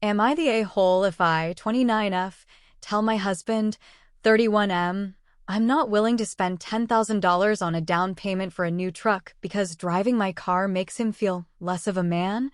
Am I the a-hole if I, 29F, tell my husband, 31M, I'm not willing to spend $10,000 on a down payment for a new truck because driving my car makes him feel less of a man?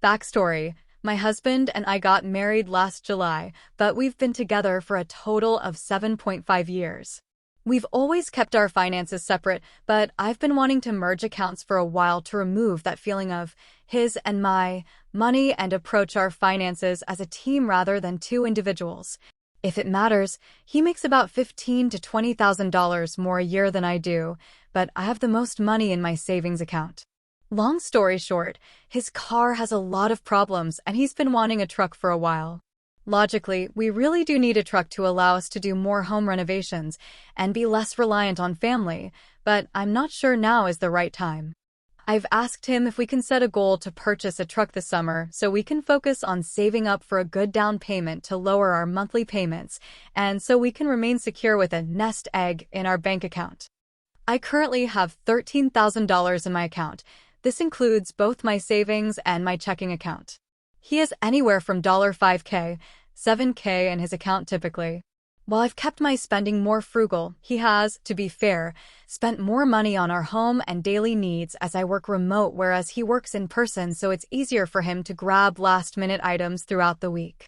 Backstory: my husband and I got married last July, but we've been together for a total of 7.5 years. We've always kept our finances separate, but I've been wanting to merge accounts for a while to remove that feeling of his and my money and approach our finances as a team rather than two individuals. If it matters, he makes about $15,000 to $20,000 more a year than I do, but I have the most money in my savings account. Long story short, his car has a lot of problems and he's been wanting a truck for a while. Logically, we really do need a truck to allow us to do more home renovations and be less reliant on family, but I'm not sure now is the right time. I've asked him if we can set a goal to purchase a truck this summer so we can focus on saving up for a good down payment to lower our monthly payments and so we can remain secure with a nest egg in our bank account. I currently have $13,000 in my account. This includes both my savings and my checking account. He has anywhere from $5K, $7K in his account typically. While I've kept my spending more frugal, he has, to be fair, spent more money on our home and daily needs as I work remote, whereas he works in person, so it's easier for him to grab last-minute items throughout the week.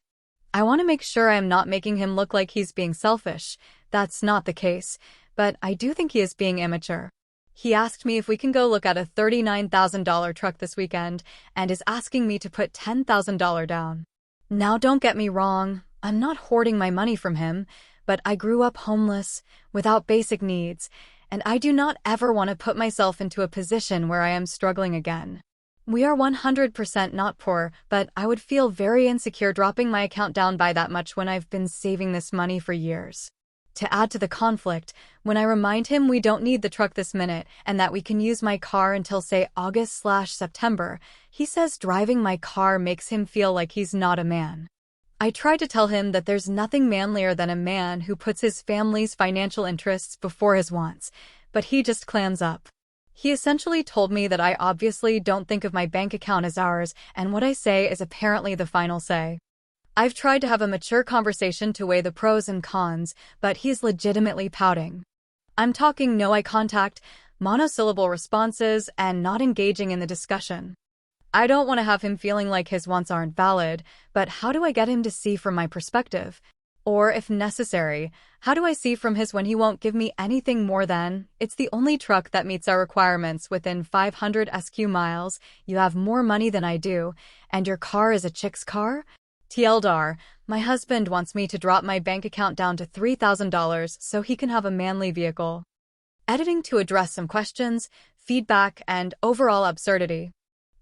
I want to make sure I am not making him look like he's being selfish. That's not the case, but I do think he is being immature. He asked me if we can go look at a $39,000 truck this weekend and is asking me to put $10,000 down. Now, don't get me wrong, I'm not hoarding my money from him, but I grew up homeless, without basic needs, and I do not ever want to put myself into a position where I am struggling again. We are 100% not poor, but I would feel very insecure dropping my account down by that much when I've been saving this money for years. To add to the conflict, when I remind him we don't need the truck this minute and that we can use my car until, say, August/September, he says driving my car makes him feel like he's not a man. I try to tell him that there's nothing manlier than a man who puts his family's financial interests before his wants, but he just clams up. He essentially told me that I obviously don't think of my bank account as ours, and what I say is apparently the final say. I've tried to have a mature conversation to weigh the pros and cons, but he's legitimately pouting. I'm talking no eye contact, monosyllable responses, and not engaging in the discussion. I don't want to have him feeling like his wants aren't valid, but how do I get him to see from my perspective? Or, if necessary, how do I see from his when he won't give me anything more than, it's the only truck that meets our requirements within 500 SQ miles, you have more money than I do, and your car is a chick's car? TLDR, my husband wants me to drop my bank account down to $3,000 so he can have a manly vehicle. Editing to address some questions, feedback, and overall absurdity.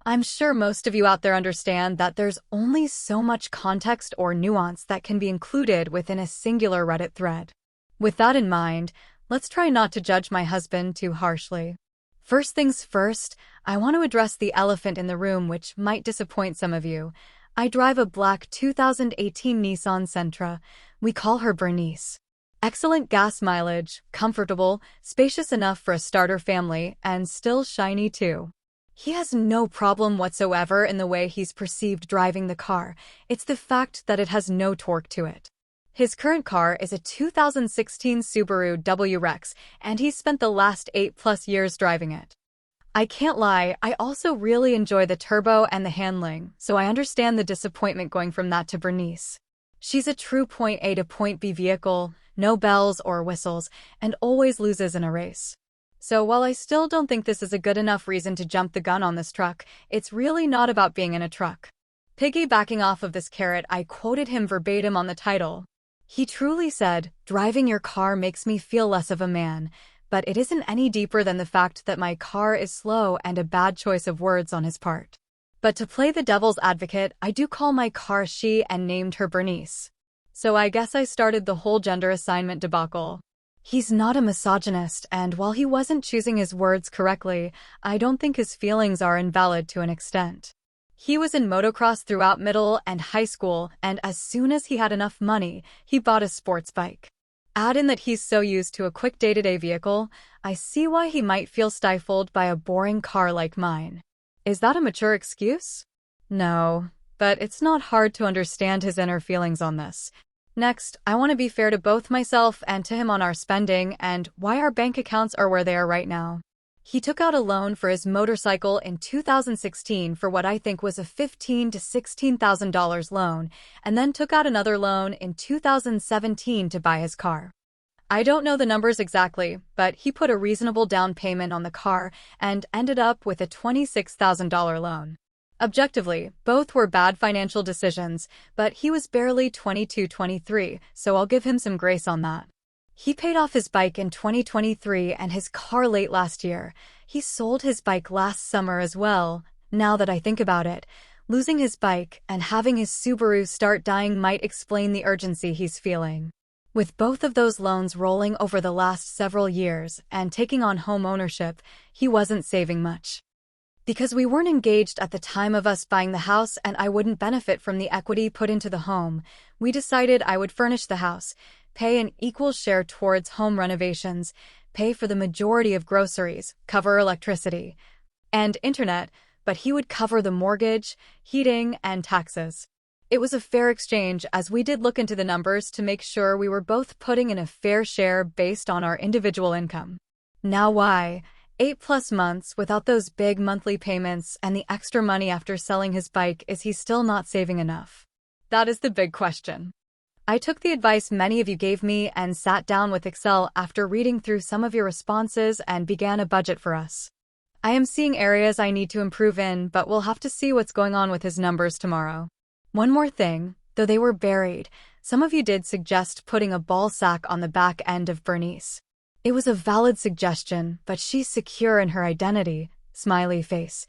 I'm sure most of you out there understand that there's only so much context or nuance that can be included within a singular Reddit thread. With that in mind, let's try not to judge my husband too harshly. First things first, I want to address the elephant in the room, which might disappoint some of you. I drive a black 2018 Nissan Sentra. We call her Bernice. Excellent gas mileage, comfortable, spacious enough for a starter family, and still shiny too. He has no problem whatsoever in the way he's perceived driving the car. It's the fact that it has no torque to it. His current car is a 2016 Subaru WRX, and he's spent the last 8+ years driving it. I can't lie, I also really enjoy the turbo and the handling, so I understand the disappointment going from that to Bernice. She's a true point A to point B vehicle, no bells or whistles, and always loses in a race. So while I still don't think this is a good enough reason to jump the gun on this truck, it's really not about being in a truck. Piggybacking off of this carrot, I quoted him verbatim on the title. He truly said, "Driving your car makes me feel less of a man," but it isn't any deeper than the fact that my car is slow and a bad choice of words on his part. But to play the devil's advocate, I do call my car she and named her Bernice. So I guess I started the whole gender assignment debacle. He's not a misogynist, and while he wasn't choosing his words correctly, I don't think his feelings are invalid to an extent. He was in motocross throughout middle and high school, and as soon as he had enough money, he bought a sports bike. Add in that he's so used to a quick day-to-day vehicle, I see why he might feel stifled by a boring car like mine. Is that a mature excuse? No. but it's not hard to understand his inner feelings on this. Next, I want to be fair to both myself and to him on our spending and why our bank accounts are where they are right now. He took out a loan for his motorcycle in 2016 for what I think was a $15,000 to $16,000 loan, and then took out another loan in 2017 to buy his car. I don't know the numbers exactly, but he put a reasonable down payment on the car and ended up with a $26,000 loan. Objectively, both were bad financial decisions, but he was barely 22-23, so I'll give him some grace on that. He paid off his bike in 2023 and his car late last year. He sold his bike last summer as well. Now that I think about it, losing his bike and having his Subaru start dying might explain the urgency he's feeling. With both of those loans rolling over the last several years and taking on home ownership, he wasn't saving much. Because we weren't engaged at the time of us buying the house and I wouldn't benefit from the equity put into the home, we decided I would furnish the house, pay an equal share towards home renovations, pay for the majority of groceries, cover electricity and internet, but he would cover the mortgage, heating, and taxes. It was a fair exchange as we did look into the numbers to make sure we were both putting in a fair share based on our individual income. Now why? 8+ months without those big monthly payments and the extra money after selling his bike, is he still not saving enough? That is the big question. I took the advice many of you gave me and sat down with Excel after reading through some of your responses and began a budget for us. I am seeing areas I need to improve in, but we'll have to see what's going on with his numbers tomorrow. One more thing, though they were buried, some of you did suggest putting a ball sack on the back end of Bernice. It was a valid suggestion, but she's secure in her identity, smiley face.